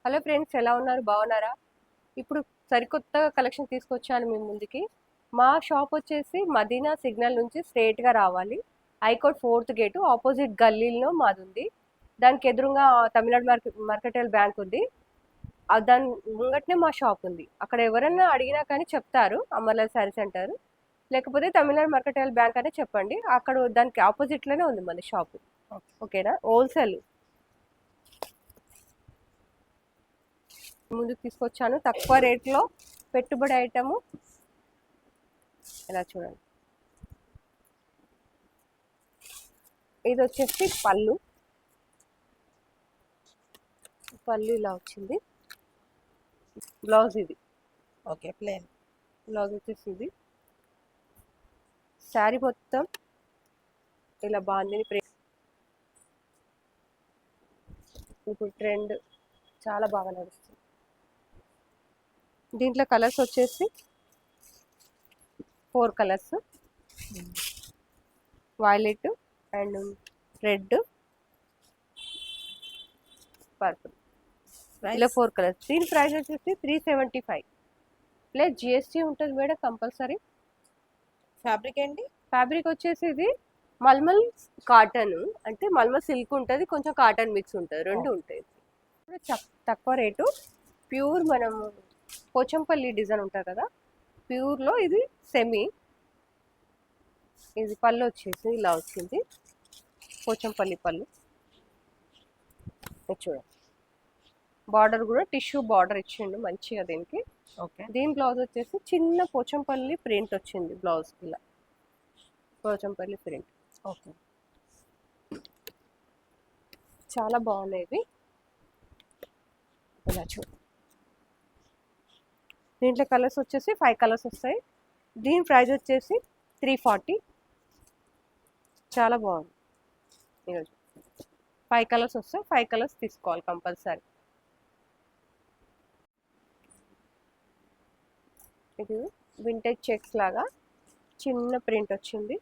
Hello friends, ఎలా ఉన్నారు? బాగున్నారా? ఇప్పుడు సరికొత్త కలెక్షన్ తీసుకొచ్చాను మీ ముందుకి. మా షాప్ వచ్చేసి మదీనా సిగ్నల్ నుంచి స్ట్రైట్గా రావాలి. హైకోర్ట్ 4th గేటు ఆపోజిట్ గల్లీలో మాది ఉంది. దానికి ఎదురుగా తమిళనాడు మర్కంటైల్ బ్యాంక్ ఉంది. దాని ముంగట్నే మా షాప్ ఉంది. అక్కడ ఎవరన్నా అడిగినా కానీ చెప్తారు అమర్ల శారీ సెంటర్, లేకపోతే తమిళనాడు మర్కంటైల్ బ్యాంక్ అనే చెప్పండి. అక్కడ దానికి ఆపోజిట్లోనే ఉంది మన షాప్. ఓకేనా? హోల్సేల్ ముందుకు తీసుకొచ్చాను తక్కువ రేట్లో పెట్టుబడి ఐటము. ఇలా చూడండి, ఇది వచ్చేసి పళ్ళు ఇలా వచ్చింది. బ్లౌజ్ ఇది. ఓకే, ప్లేన్ బ్లౌజ్ వచ్చేసి ఇది. శారీ మొత్తం ఇలా బాగుంది. ఇప్పుడు ట్రెండ్ చాలా బాగా నడుస్తుంది. దీంట్లో కలర్స్ వచ్చేసి 4 colours: violet and red, purple. ఇలా 4 కలర్స్. దీని ప్రైస్ వచ్చేసి 375 ప్లస్ జిఎస్టీ ఉంటుంది మేడం కంపల్సరీ. ఫ్యాబ్రిక్ ఏంటి? ఫ్యాబ్రిక్ వచ్చేసి ఇది మల్మల్ కాటన్, అంటే మల్మల్ సిల్క్ ఉంటుంది, కొంచెం కాటన్ మిక్స్ ఉంటుంది, రెండు ఉంటాయి. తక్కువ రేటు ప్యూర్. మనం పోచంపల్లి డిజైన్ ఉంటుంది కదా, ప్యూర్లో ఇది సెమీ. ఇది పళ్ళు వచ్చేసి ఇలా వచ్చింది, పోచంపల్లి పళ్ళు. చూడండి, బార్డర్ కూడా టిష్యూ బార్డర్ ఇచ్చిండు మంచిగా దీనికి. ఓకే. దీని బ్లౌజ్ వచ్చేసి చిన్న పోచంపల్లి ప్రింట్ వచ్చింది బ్లౌజ్, ఇలా పోచంపల్లి ప్రింట్. ఓకే, చాలా బాగున్నాయి. ఇలా చూడండి, దీంట్లో కలర్స్ వచ్చేసి 5 కలర్స్ వస్తాయి. దీని ప్రైస్ వచ్చేసి 340. చాలా బాగుంది. 5 కలర్స్ వస్తాయి, 5 కలర్స్ తీసుకోవాలి కంపల్సరీ. ఇది వింటేజ్ చెక్స్ లాగా చిన్న ప్రింట్ వచ్చింది.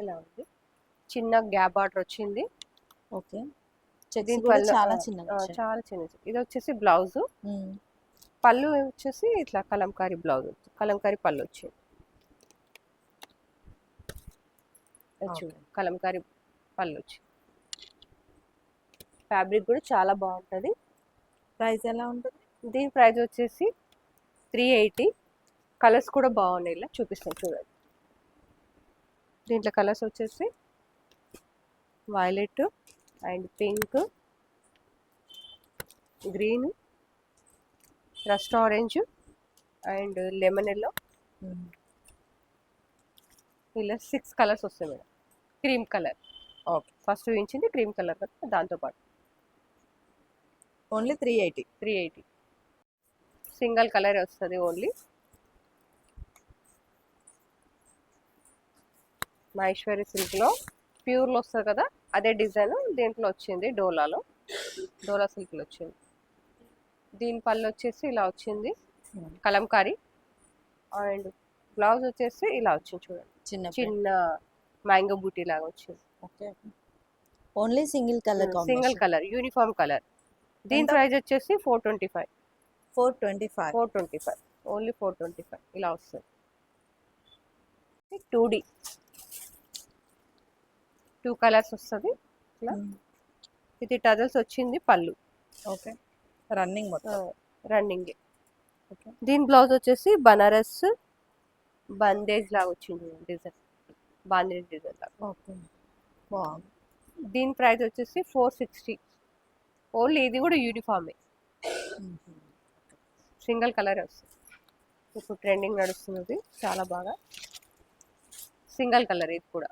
ఇలా ఉంది, చిన్న గ్యాప్ బార్డర్ వచ్చింది. ఓకే. చాలా చిన్న. ఇది వచ్చేసి బ్లౌజ్. పళ్ళు వచ్చేసి ఇట్లా కలంకారీ బ్లౌజ్, కలంకారీ పళ్ళు వచ్చింది. కలంకారీ పళ్ళు వచ్చింది. ఫ్యాబ్రిక్ కూడా చాలా బాగుంటుంది. ప్రైస్ ఎలా ఉంటుంది? దీని ప్రైస్ వచ్చేసి 380. కలర్స్ కూడా బాగున్నాయి, ఇలా చూపిస్తాను చూడండి. దీంట్లో కలర్స్ వచ్చేసి violet and pink, green, rust orange and lemon yellow. ఇలా 6 కలర్స్ వస్తాయి madam. Cream colour. Okay, first చూపించింది క్రీమ్ కలర్ కదా, దాంతోపాటు ఓన్లీ 380. సింగిల్ కలర్ వస్తుంది ఓన్లీ. మహేశ్వరి సిల్క్లో ప్యూర్లో వస్తుంది కదా, అదే డిజైన్ దీంట్లో వచ్చింది. డోలా సిల్క్లో వచ్చింది. దీని పళ్ళు వచ్చేసి ఇలా వచ్చింది, కలంకారీ. అండ్ బ్లౌజ్ వచ్చేసి ఇలా వచ్చింది చూడండి, చిన్న మ్యాంగో బూటీ లాగా వచ్చింది. Okay, only single colour uniform colour. దీని ప్రైస్ వచ్చేసి 425. ఓన్లీ 425 ఇలా వస్తుంది. 2D 2 కలర్స్ వస్తుంది. ఇది టజల్స్ వచ్చింది పళ్ళు. Okay, running. ఓకే, దీని బ్లౌజ్ వచ్చేసి బనారస్ బందేజ్ లాగా వచ్చింది డిజైన్, బాందేజ్ డిజైన్ లాగా. ఓకే, బాగుంది. దీని ప్రైస్ వచ్చేసి 460. ఓన్లీ ఇది కూడా యూనిఫామే, సింగిల్ కలర్ వస్తుంది. ఇప్పుడు ట్రెండింగ్ నడుస్తున్నది చాలా బాగా, సింగిల్ కలర్ ఇది కూడా.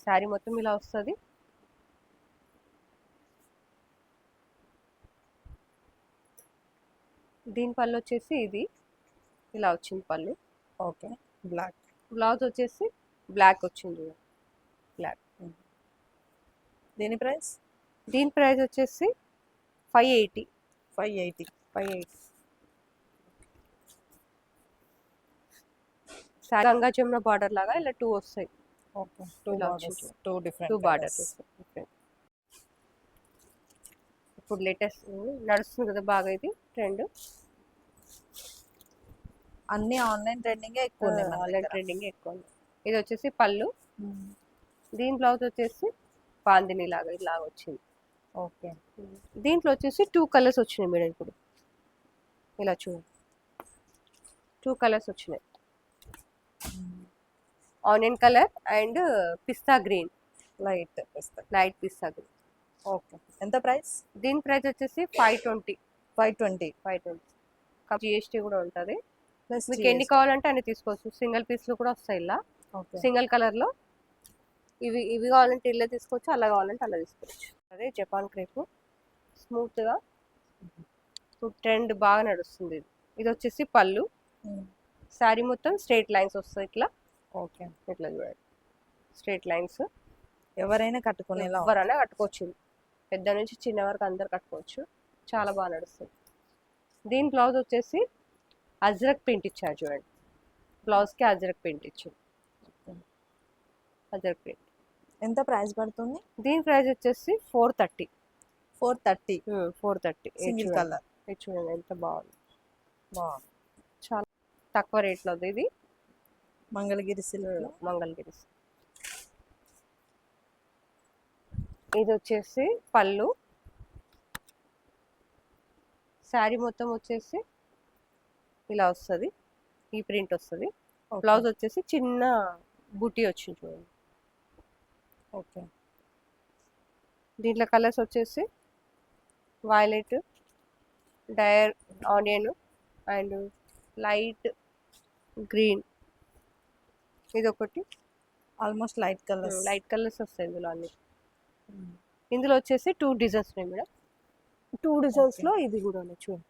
శారీ మొత్తం ఇలా వస్తుంది. దీని పళ్ళు వచ్చేసి ఇది ఇలా వచ్చింది పళ్ళు. Okay, black. బ్లౌజ్ వచ్చేసి బ్లాక్ వచ్చింది, బ్లాక్. దీని ప్రైస్ వచ్చేసి 580. గంగా జమున బార్డర్ లాగా ఇలా 2 వస్తాయి. ఓకే. 2 ఇలా బార్డర్స్, వచ్చింది. 2 2 డిఫరెంట్ బార్డర్స్ కలర్స్. వస్తాయి. ఇప్పుడు లేటెస్ట్ నడుస్తుంది కదా బాగా ఇది ట్రెండ్. అన్ని ఆన్లైన్ ట్రెండింగే ఎక్కువ ఉన్నాయి మన ఆన్లైన్ దగ్గర. ట్రెండింగ్ ఎక్కువ ఉంది. ఇది వచ్చేసి పళ్ళు, మ్మ్. దీని బ్లౌజ్ వచ్చేసి బాందిని లాగా ఇలాగ వచ్చింది. ఓకే. దీంట్లో వచ్చేసి 2 కలర్స్ వచ్చినాయి మేడం ఇప్పుడు. ఇలా చూడండి 2 కలర్స్ వచ్చినాయి. Onion colour and pista green, light ఇస్తాను. లైట్ పిస్తా గ్రీన్. ఓకే. ఎంత ప్రైస్? దీని ప్రైస్ వచ్చేసి 520. 520 జిఎస్టీ కూడా ఉంటుంది. ప్లస్ మీకు ఎన్ని కావాలంటే అన్ని తీసుకోవచ్చు. సింగిల్ పీస్లు కూడా వస్తాయి ఇలా ఓకే. సింగిల్ కలర్లో. ఇవి కావాలంటే ఇల్లే తీసుకోవచ్చు, అలా కావాలంటే అలా తీసుకోవచ్చు. అదే జపాన్ క్రేప్ స్మూత్గా ఇప్పుడు ట్రెండ్ బాగా నడుస్తుంది. ఇది వచ్చేసి పళ్ళు, శారీ మొత్తం స్ట్రైట్ లైన్స్ వస్తాయి ఇట్లా. ఓకే. ఇట్లా చూడండి స్ట్రైట్ లైన్స్. ఎవరైనా కట్టుకునేలా ఎవరైనా కట్టుకోవచ్చు, పెద్ద నుంచి చిన్న వరకు అందరు కట్టుకోవచ్చు. చాలా బాగా నడుస్తుంది. దీని బ్లౌజ్ వచ్చేసి అజ్రక్ ప్రింట్ ఇచ్చారు చూడండి. బ్లౌజ్కి అజ్రక్ ప్రింట్ ఇచ్చారు. అజ్రక్ ప్రింట్. ఎంత ప్రైస్ పడుతుంది? దీని ప్రైస్ వచ్చేసి 430. 430 సింగిల్ కలర్. ఇది చూడండి ఎంత బాగుంది. బాగుంది. చాలా తక్కువ రేట్లో ఉంది ఇది. మంగళగిరి సిల్క్. మంగళగిరి. ఇది వచ్చేసి పళ్ళు, శారీ మొత్తం వచ్చేసి ఇలా వస్తుంది, ఈ ప్రింట్ వస్తుంది. బ్లౌజ్ వచ్చేసి చిన్న బూటీ వచ్చింది చూడండి. ఓకే. దీంట్లో కలర్స్ వచ్చేసి వైలెట్, డయర్ ఆనియన్ అండ్ లైట్ గ్రీన్. ఇది ఒకటి almost light colours. Light colours వస్తాయి ఇందులో అన్ని. ఇందులో వచ్చేసి 2 డిజైన్స్ ఉన్నాయి మేడం. 2 డిజైన్స్లో ఇది కూడా ఉన్నాయి చూడండి.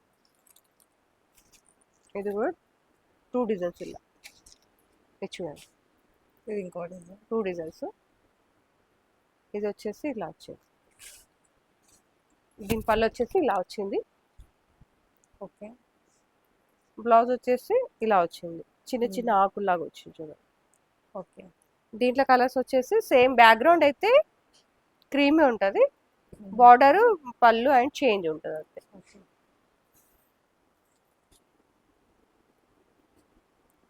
ఇది కూడా 2 డిజైన్స్ ఇలా. ఇది చూడండి. ఇది ఇంకో డిజైన్. 2 డిజైన్స్. ఇది వచ్చేసి ఇలా వచ్చింది. దీని పళ్ళు వచ్చేసి ఇలా వచ్చింది. ఓకే. బ్లౌజ్ వచ్చేసి ఇలా వచ్చింది, చిన్న చిన్న ఆకుల్లాగా వచ్చింది చూడండి. ఓకే. దీంట్లో కలర్స్ వచ్చేసి సేమ్ బ్యాక్గ్రౌండ్ అయితే క్రీమీ ఉంటుంది, బార్డర్ పళ్ళు అండ్ చేంజ్ ఉంటుంది అంతే.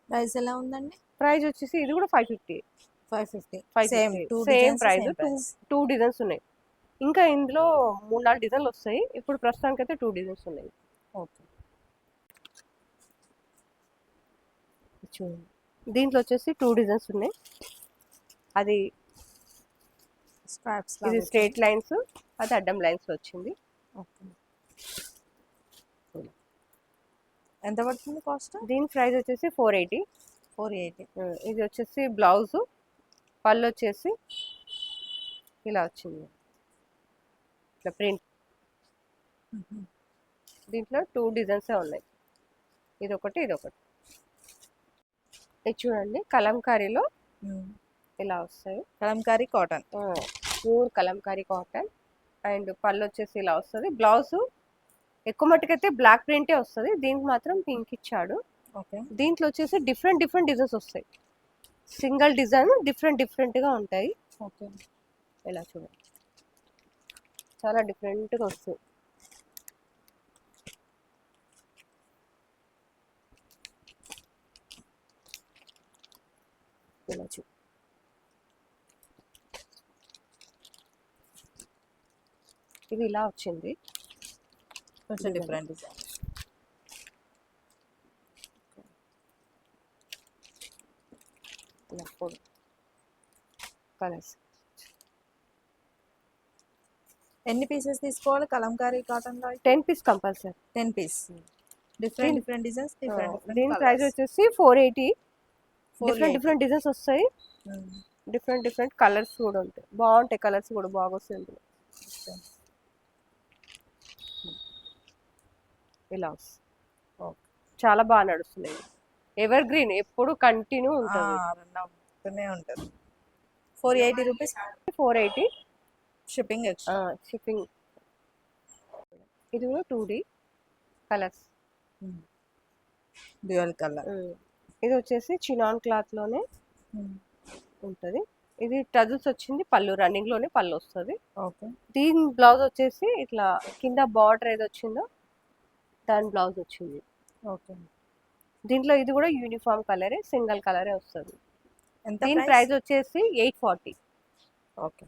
ప్రైస్ ఎలా ఉందండి? ప్రైస్ వచ్చేసి ఇది కూడా 550. 550 సేమ్ సేమ్ ప్రైస్. 2 డిజైన్స్ ఉన్నాయి. ఇంకా ఇందులో 3-4 డిజైన్లు వస్తాయి. ఇప్పుడు ప్రస్తుతానికి అయితే 2 డిజైన్స్ ఉన్నాయి. ఓకే. చూడండి దీంట్లో వచ్చేసి 2 డిజైన్స్ ఉన్నాయి. అది స్ట్రాప్స్ ఇది స్ట్రైట్ లైన్స్, అది అడ్డం లైన్స్ వచ్చింది. ఓకే. ఎంత పడుతుంది కాస్ట్? దీని ప్రైస్ వచ్చేసి 480. ఇది వచ్చేసి బ్లౌజ్, పళ్ళు వచ్చేసి ఇలా వచ్చింది ఇట్లా ప్రింట్. దీంట్లో 2 డిజైన్స్ ఉన్నాయి, ఇది ఒకటి ఇది ఒకటి. ఇది చూడండి కలంకారీలో ఇలా వస్తాయి. Kalamkari cotton, pure Kalamkari cotton. And పళ్ళు వచ్చేసి ఇలా వస్తుంది. బ్లౌజ్ ఎక్కువ మట్టుకైతే బ్లాక్ ప్రింటే వస్తుంది, దీనికి మాత్రం పింక్ ఇచ్చాడు. ఓకే. దీంట్లో వచ్చేసి డిఫరెంట్ డిజైన్స్ వస్తాయి. సింగిల్ డిజైన్ డిఫరెంట్గా ఉంటాయి. ఓకే. ఇలా చూడండి చాలా డిఫరెంట్గా వస్తుంది. ఇలా చూ ఇది ఇలా వచ్చింది, కొంచెం డిఫరెంట్ డిజైన్. కలర్స్. ఎన్ని పీసెస్ తీసుకోవాలి కలంకారీ కాటన్ లో? 10 piece compulsory. 10 piece. Different designs. దీని ప్రైస్ వచ్చేసి 480. డిఫరెంట్ డిజైన్స్ వస్తాయి, డిఫరెంట్ కలర్స్ కూడా ఉంటాయి. బాగుంటాయి కలర్స్ కూడా బాగా వస్తాయి ఇందులో. ఇలా చాలా బాగా నడుస్తున్నాయి. ఎవర్ గ్రీన్ ఎప్పుడు కంటిన్యూ ఉంటుంది. 480 రూపీస్. 480 shipping extra. షిప్పింగ్. ఇది కూడా 2D కలర్స్. Dual colour. ఇది వచ్చేసి చినాన్ క్లాత్ లోనే ఉంటుంది. ఇది టజల్స్ వచ్చింది, పళ్ళు రన్నింగ్ లోనే పళ్ళు వస్తుంది. ఓకే. దీని బ్లౌజ్ వచ్చేసి ఇట్లా కింద బార్డర్ ఏది వచ్చిందో దాని బ్లౌజ్ వచ్చింది. ఓకే. దీంట్లో ఇది కూడా యూనిఫామ్ కలరే, సింగిల్ కలరే వస్తుంది. ఎంత దీని ప్రైస్ వచ్చేసి 840. ఓకే.